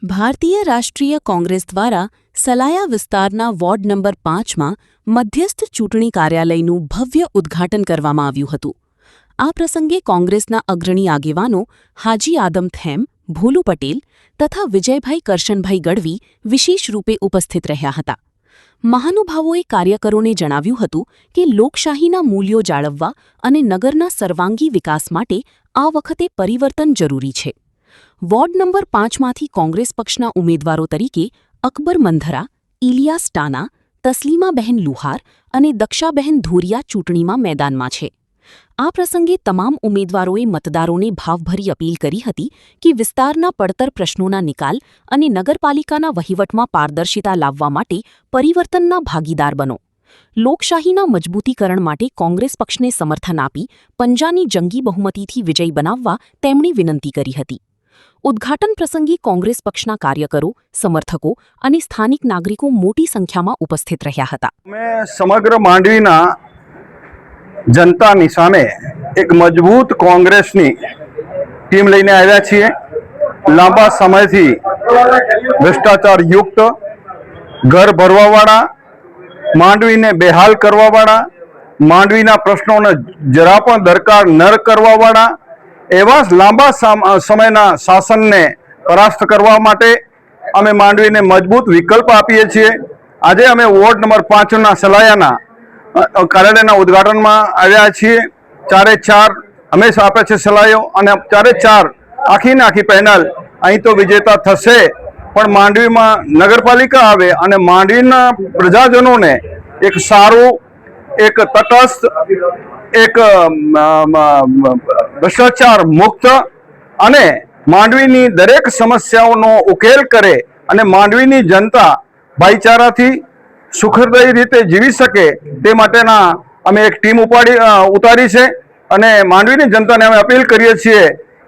ભારતીય રાષ્ટ્રીય કોંગ્રેસ દ્વારા સલાયા વિસ્તારના વોર્ડ નંબર 5માં મધ્યસ્થ ચૂંટણી કાર્યાલયનું ભવ્ય ઉદ્ઘાટન કરવામાં આવ્યું હતું. આ પ્રસંગે કોંગ્રેસના અગ્રણી આગેવાનો હાજી આદમ થેમ, ભોલુ પટેલ તથા વિજયભાઈ કરશનભાઈ ગઢવી વિશેષ રૂપે ઉપસ્થિત રહ્યા હતા. મહાનુભાવોએ કાર્યકરોને જણાવ્યું હતું કે લોકશાહીના મૂલ્યો જાળવવા અને નગરના સર્વાંગી વિકાસ માટે આ વખતે પરિવર્તન જરૂરી છે. વોર્ડ નંબર 5માંથી કોંગ્રેસ પક્ષના ઉમેદવારો તરીકે અકબર મંધરા, ઇલિયાસ ટાના, તસ્લીમાબહેન લુહાર અને દક્ષાબહેન ધોરિયા ચૂંટણીમાં મેદાનમાં છે. આ પ્રસંગે તમામ ઉમેદવારોએ મતદારોને ભાવભરી અપીલ કરી હતી કે વિસ્તારના પડતર પ્રશ્નોના નિકાલ અને નગરપાલિકાના વહીવટમાં પારદર્શિતા લાવવા માટે પરિવર્તનના ભાગીદાર બનો. લોકશાહીના મજબૂતીકરણ માટે કોંગ્રેસ પક્ષને સમર્થન આપી પંજાની જંગી બહુમતીથી વિજય બનાવવા તેમણે વિનંતી કરી હતી. ઉદ્ઘાટન પ્રસંગે કોંગ્રેસ પક્ષના કાર્યકરો, સમર્થકો અને સ્થાનિક નાગરિકો મોટી સંખ્યામાં ઉપસ્થિત રહ્યા હતા. અમે સમગ્ર માંડવીના જનતાની સામે એક મજબૂત કોંગ્રેસની ટીમ લઈને આવ્યા છીએ. લાંબા સમયથી ભ્રષ્ટાચાર યુક્ત, ઘર ભરવાવાળા, માંડવીને બેહાલ કરવાવાળા, માંડવીના પ્રશ્નોને જરા પણ દરકાર ન કરવાવાળા એવા લાંબા સમયના શાસનને પરાસ્ત કરવા માટે અમે માંડવીને મજબૂત વિકલ્પ આપીએ છીએ. આજે અમે વોર્ડ નંબર 5ના સલાયાના કાર્યાલયના ઉદ્ઘાટનમાં આવ્યા છીએ. 4 હંમેશા આપે છે સલાયો અને 4 આખીને આખી પેનલ અહીં તો વિજેતા થશે, પણ માંડવીમાં નગરપાલિકા આવે અને માંડવીના પ્રજાજનોને એક સારું, એક તટસ્થ, એક ભ્રષ્ટાચાર મુક્ત અને માંડવીની દરેક સમસ્યાઓનો ઉકેલ કરે અને માંડવીની જનતા ભાઈચારાથી સુખદાયી રીતે જીવી શકે તે માટેના અમે એક ટીમ ઉતારી છે. અને માંડવીની જનતાને અમે અપીલ કરીએ છીએ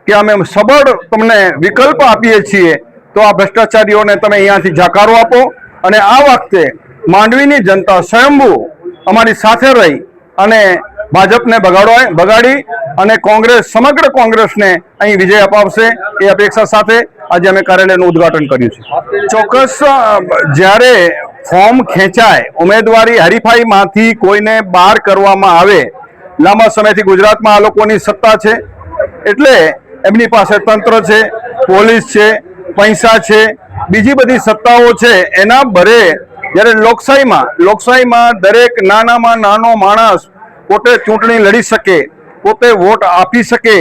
કે અમે સબળ તમને વિકલ્પ આપીએ છીએ, તો આ ભ્રષ્ટાચારીઓને તમે અહીંયાથી જાકારો આપો અને આ વખતે માંડવીની જનતા સ્વયંભૂ અમારી સાથે રહી અને ભાજપને બગાડી અને સમગ્ર કોંગ્રેસને અહીં વિજય અપાવશે એ અપેક્ષા સાથે આજે અમે કાર્યાલયનું ઉદ્ઘાટન કર્યું છે. ચોક્કસ જ્યારે ફોર્મ ખેંચાય, ઉમેદવારી હરીફાઈમાંથી કોઈને બહાર કરવામાં આવે, લાંબા સમયથી ગુજરાતમાં આ લોકોની સત્તા છે એટલે એમની પાસે તંત્ર છે, પોલીસ છે, પૈસા છે, બીજી બધી સત્તાઓ છે. એના બરે જ્યારે લોકશાહીમાં દરેક નાનામાં નાનો માણસ પોતે ચૂંટણી લડી શકે, પોતે વોટ આપી શકે,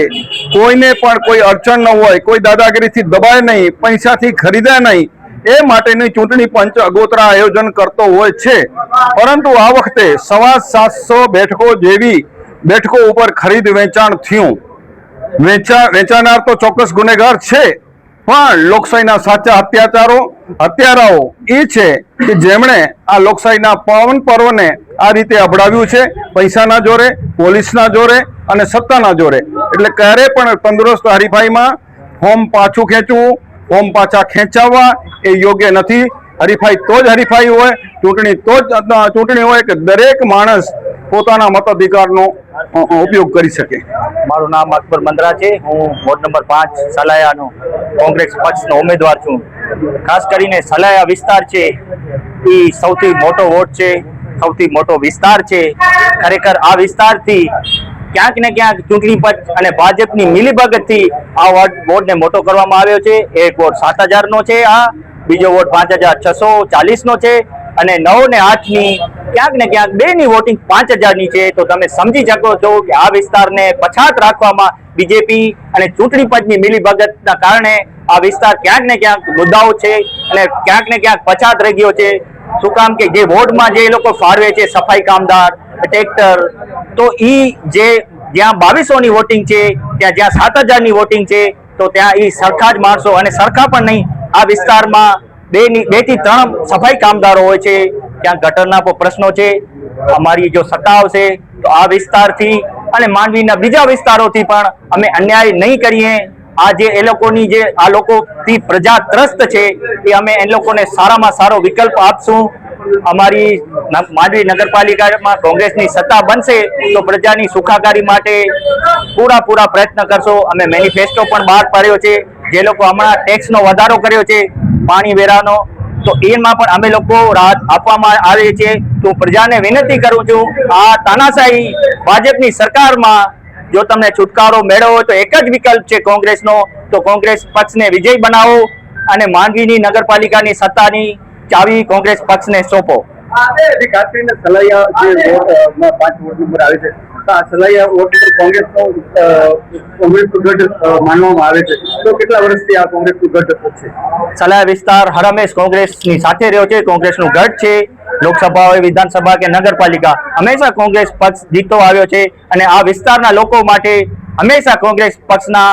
કોઈને પણ કોઈ અડચણ ન હોય, કોઈ દાદાગીરીથી દબાય નહીં, પૈસાથી ખરીદાય નહીં, એ માટેની ચૂંટણી પંચ આગોતરા આયોજન કરતો હોય છે. પરંતુ આ વખતે 750 બેઠકો જેવી બેઠકો ઉપર ખરીદ વેચાણ થયું. વેચાનાર તો ચોક્કસ ગુનેગાર છે, પણ લોકશાહીના સાચા હત્યારાઓ એ છે કે જેમણે આ લોકશાહીના પાવન પર્વને આ રીતે અભડાવ્યું છે, પૈસાના જોરે, પોલીસના જોરે અને સત્તાના જોરે. એટલે ક્યારે પણ તંદુરસ્ત હરીફાઈમાં ફોર્મ પાછું ખેંચવું, ફોર્મ પાછા ખેંચાવવા એ યોગ્ય નથી. હરીફાઈ તો જ હરીફાઈ હોય, ચૂંટણી હોય કે દરેક માણસ પોતાના મતાધિકારનો ઉપયોગ કરી શકે. મારું નામ અકબર મંદરા છે. હું વોર્ડ નંબર 5 સલાયાનો કોંગ્રેસ પક્ષનો ઉમેદવાર છું. ખાસ કરીને સલાયા વિસ્તાર છે એ સૌથી મોટો વોર્ડ છે, સૌથી મોટો વિસ્તાર છે. ખરેખર આ વિસ્તારથી ક્યાંક ને ક્યાંક ચૂંટણી પંચ અને ભાજપની મિલીભગતથી આ વોર્ડને મોટો કરવામાં આવ્યો છે. એક વોર્ડ 7000નો છે, આ બીજો વોર્ડ 5640નો છે અને 9 ને 8ની ક્યાંક ને ક્યાંક બેની વોટિંગ 5000ની છે. તો તમે સમજી શકો છો કે આ વિસ્તારને પછાત રાખવામાં બીજેપી અને ચૂંટણી પંચની મિલીભગતના કારણે આ વિસ્તાર ક્યાંક ને ક્યાંક મુદ્દાઓ છે અને ક્યાંક ને ક્યાંક પછાત રહી ગયો છે. શું કામ કે જે વોર્ડમાં જે લોકો ફાળવે છે, સફાઈ કામદાર, ટ્રેક્ટર, તો જ્યાં 2200ની વોટિંગ છે, જ્યાં 7000ની વોટિંગ છે, તો ત્યાં સરખા જ માણસો અને સરખા પણ નહીં, આ વિસ્તારમાં 2 થી 3 સફાઈ કામદારો હોય છે. ત્યાં ગટરના પ્રશ્નો છે. અમારી જો સત્તા આવશે તો આ વિસ્તારથી અને માંડવીના બીજા વિસ્તારોથી પણ અમે અન્યાય નહીં કરીએ. આ લોકોથી પ્રજા ત્રસ્ત છે એ અમે એ લોકોને સારામાં સારો વિકલ્પ આપશું. અમારી માંડવી નગરપાલિકામાં કોંગ્રેસની સત્તા બનશે તો પ્રજાની સુખાકારી માટે પૂરા પ્રયત્ન કરશો. અમે મેનિફેસ્ટો પણ બહાર પાડ્યો છે. જે લોકો હમણાં ટેક્સનો વધારો કર્યો છે પાણી વેરાનો, તો એમાં પણ અમે લોકો રાહત આપવામાં આવે છે. તો પ્રજાને વિનંતી કરું છું, આ તાનાશાહી ભાજપની સરકારમાં જો તમને છુટકારો મેળવવો હોય તો એક જ વિકલ્પ છે કોંગ્રેસનો, તો કોંગ્રેસ પક્ષને વિજય બનાવો અને માંડવીની નગરપાલિકાની સત્તાની ચાવી કોંગ્રેસ પક્ષને સોંપો. ખાસ કરીને સલાયા જે વોર્ડમાં 5 વોર્ડ નંબર આવે છે, આ સલાયા વોર્ડ નંબર કોંગ્રેસનું ગઢ માનવામાં આવે છે, તો કેટલા વર્ષથી આ કોંગ્રેસનું ગઢ છે? સલાયા વિસ્તાર હરમેશ કોંગ્રેસની સાથે રહ્યો છે, કોંગ્રેસનું ગઢ છે. લોકસભા હોય, વિધાનસભા કે નગરપાલિકા, હંમેશા કોંગ્રેસ પક્ષ જીતતો આવ્યો છે અને આ વિસ્તારના લોકો માટે હંમેશા કોંગ્રેસ પક્ષના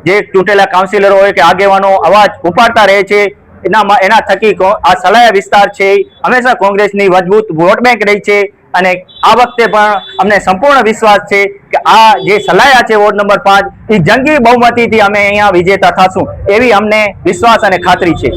જે ચૂંટેલા કાઉન્સિલરો હોય કે આગેવાનો અવાજ ઉપાડતા રહે છે. એના થકી આ સલાયા વિસ્તાર છે હંમેશા કોંગ્રેસની મજબૂત વોટ બેંક રહી છે અને આ વખતે પણ અમને સંપૂર્ણ વિશ્વાસ છે કે આ જે સલાયા છે વોર્ડ નંબર 5 એ જંગી બહુમતીથી અમે અહીંયા વિજેતા થશું, એવી અમને વિશ્વાસ અને ખાતરી છે.